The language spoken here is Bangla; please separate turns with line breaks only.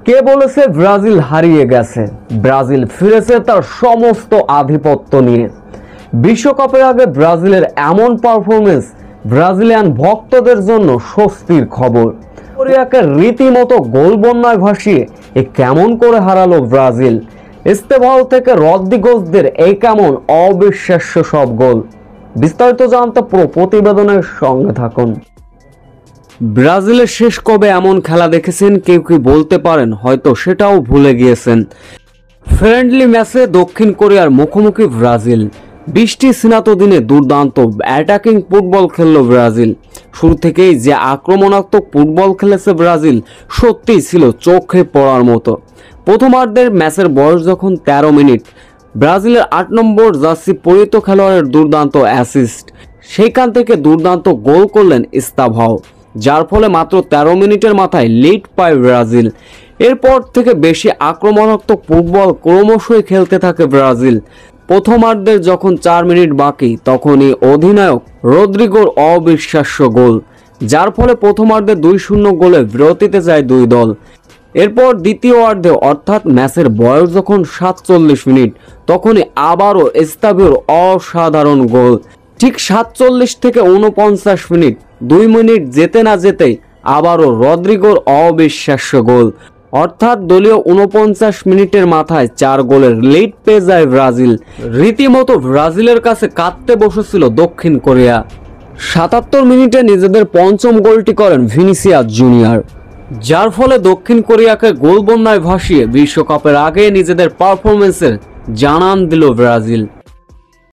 কে বলেছে ব্রাজিল হারিয়ে গেছে? ব্রাজিল ফিরেছে তার সমস্ত আধিপত্য নিয়ে। বিশ্বকাপের আগে ব্রাজিলের এমন পারফরমেন্স ব্রাজিলিয়ান ভক্তদের জন্য স্বস্তির খবর। কোরিয়াকে রীতিমতো গোল বন্যায় ভাসিয়ে কেমন করে হারালো ব্রাজিল। ইস্তেভাও থেকে রদ্রিগেজদের এই কেমন অবিশ্বাস্য সব গোল। বিস্তারিত জানতে পুরো প্রতিবেদনের সঙ্গে থাকুন। ব্রাজিলের শেষ কবে এমন খেলা দেখেছেন? কেউ কি বলতে পারেন হয়তো সেটাও ভুলে গিয়েছেন। ফ্রেন্ডলি ম্যাচে দক্ষিণ কোরিয়ার মুখোমুখি ব্রাজিল। বৃষ্টি স্নাত দিনে দুর্দান্ত অ্যাটাকিং ফুটবল খেলল ব্রাজিল। শুরু থেকেই যে আক্রমণাত্মক ফুটবল খেলেছে ব্রাজিল সত্যিই ছিল চোখে পড়ার মতো। প্রথমার্ধের ম্যাচের বয়স যখন 13 মিনিট, ব্রাজিলের 8 নম্বর জার্সি পরিহিত খেলোয়াড়ের দুর্দান্ত অ্যাসিস্ট, সেইখান থেকে দুর্দান্ত গোল করলেন ইস্তাভাও, যার ফলে মাত্র 13 মিনিটের মাথায় লিড পায় ব্রাজিল। এরপর থেকে বেশি আক্রমণাত্মক ফুটবল ক্রমশই খেলতে থাকে ব্রাজিল। প্রথমার্ধের যখন 4 মিনিট বাকি তখনই অধিনায়ক রদ্রিগোর অবিশ্বাস্য গোল, যার ফলে প্রথমার্ধে 2-0 গোলে বিরতিতে যায় দুই দল। এরপর দ্বিতীয়ার্ধে অর্থাৎ ম্যাচের বয়স যখন 47 মিনিট তখনই আবারও ইস্তাভাওর অসাধারণ গোল। ঠিক 47 থেকে 49 মিনিট, 2 মিনিট যেতে না যেতেই আবারও রদ্রিগোর অবিশ্বাস্য গোল, অর্থাৎ দলীয় 49 মিনিটের মাথায় 4 গোলের লিড পেয়ে যায় ব্রাজিল। রীতিমতো ব্রাজিলের কাছে কাঁদতে বসেছিল দক্ষিণ কোরিয়া। 77 মিনিটে নিজেদের পঞ্চম গোলটি করেন ভিনিসিয়াস জুনিয়র, যার ফলে দক্ষিণ কোরিয়াকে গোল বন্যায় ভাসিয়ে বিশ্বকাপের আগে নিজেদের পারফরমেন্সের জানান দিল ব্রাজিল।